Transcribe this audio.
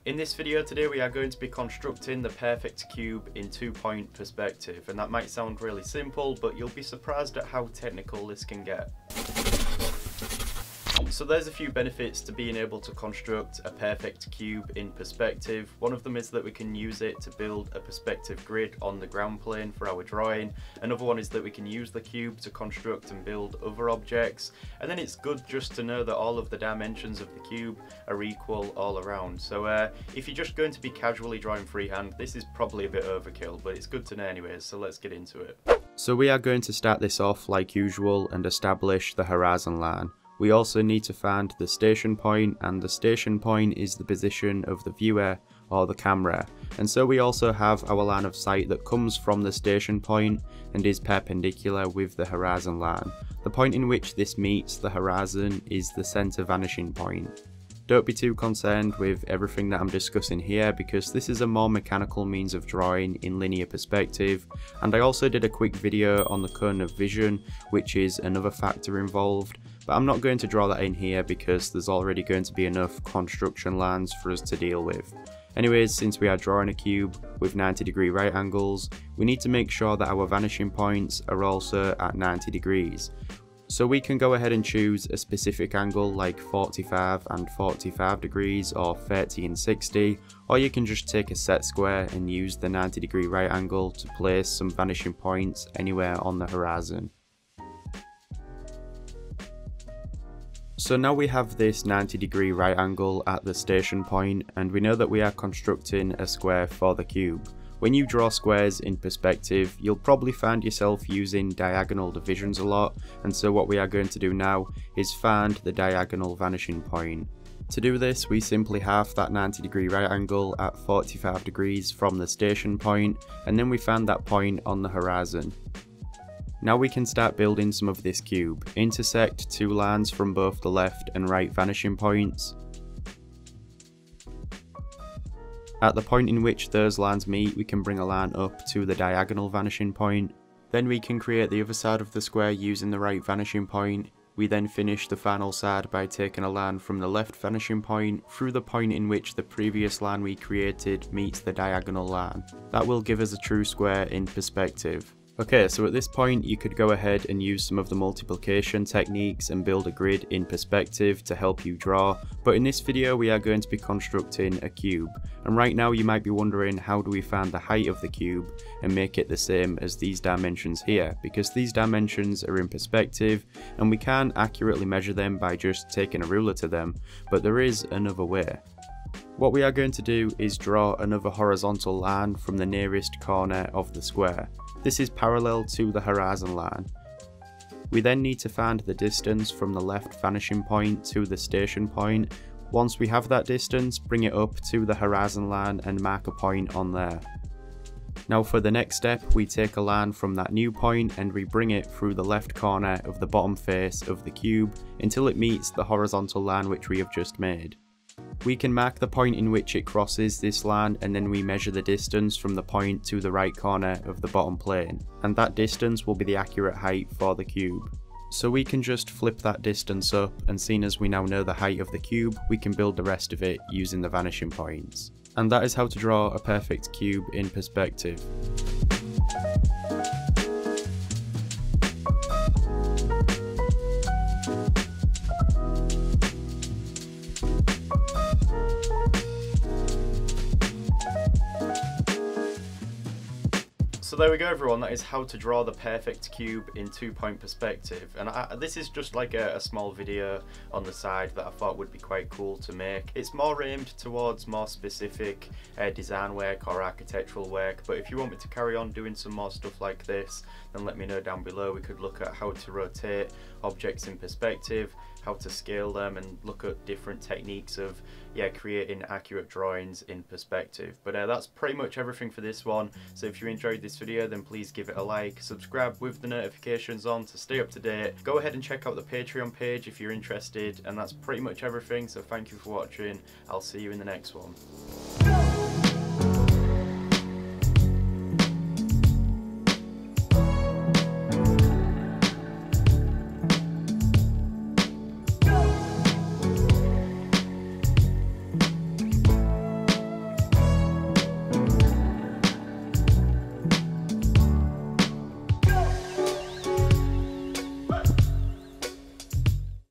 In this video today we are going to be constructing the perfect cube in 2-point perspective, and that might sound really simple, but you'll be surprised at how technical this can get. So there's a few benefits to being able to construct a perfect cube in perspective. One of them is that we can use it to build a perspective grid on the ground plane for our drawing. Another one is that we can use the cube to construct and build other objects. And then it's good just to know that all of the dimensions of the cube are equal all around. So if you're just going to be casually drawing freehand, this is probably a bit overkill, but it's good to know anyways, so let's get into it. So we are going to start this off like usual and establish the horizon line. We also need to find the station point, and the station point is the position of the viewer or the camera. And so we also have our line of sight that comes from the station point and is perpendicular with the horizon line. The point in which this meets the horizon is the center vanishing point. Don't be too concerned with everything that I'm discussing here, because this is a more mechanical means of drawing in linear perspective, and I also did a quick video on the cone of vision, which is another factor involved, but I'm not going to draw that in here because there's already going to be enough construction lines for us to deal with. Anyways, since we are drawing a cube with 90-degree right angles, we need to make sure that our vanishing points are also at 90 degrees. So we can go ahead and choose a specific angle like 45 and 45 degrees or 30 and 60, or you can just take a set square and use the 90-degree right angle to place some vanishing points anywhere on the horizon. So now we have this 90-degree right angle at the station point, and we know that we are constructing a square for the cube. When you draw squares in perspective, you'll probably find yourself using diagonal divisions a lot, and so what we are going to do now is find the diagonal vanishing point. To do this, we simply halve that 90-degree right angle at 45 degrees from the station point, and then we find that point on the horizon. Now we can start building some of this cube. Intersect two lines from both the left and right vanishing points. At the point in which those lines meet, we can bring a line up to the diagonal vanishing point. Then we can create the other side of the square using the right vanishing point. We then finish the final side by taking a line from the left vanishing point through the point in which the previous line we created meets the diagonal line. That will give us a true square in perspective. Okay, so at this point you could go ahead and use some of the multiplication techniques and build a grid in perspective to help you draw, but in this video we are going to be constructing a cube, and right now you might be wondering, how do we find the height of the cube and make it the same as these dimensions here, because these dimensions are in perspective and we can't accurately measure them by just taking a ruler to them, but there is another way. What we are going to do is draw another horizontal line from the nearest corner of the square. This is parallel to the horizon line. We then need to find the distance from the left vanishing point to the station point. Once we have that distance, bring it up to the horizon line and mark a point on there. Now for the next step, we take a line from that new point and we bring it through the left corner of the bottom face of the cube until it meets the horizontal line which we have just made. We can mark the point in which it crosses this line, and then we measure the distance from the point to the right corner of the bottom plane, and that distance will be the accurate height for the cube. So we can just flip that distance up, and seeing as we now know the height of the cube, we can build the rest of it using the vanishing points. And that is how to draw a perfect cube in perspective. So there we go everyone, that is how to draw the perfect cube in 2-point perspective, and this is just like a small video on the side that I thought would be quite cool to make. It's more aimed towards more specific design work or architectural work, but if you want me to carry on doing some more stuff like this, then let me know down below. We could look at how to rotate objects in perspective, how to scale them, and look at different techniques of creating accurate drawings in perspective. But that's pretty much everything for this one. So if you enjoyed this video, then please give it a like, subscribe with the notifications on to stay up to date. Go ahead and check out the Patreon page if you're interested, and that's pretty much everything. So thank you for watching. I'll see you in the next one.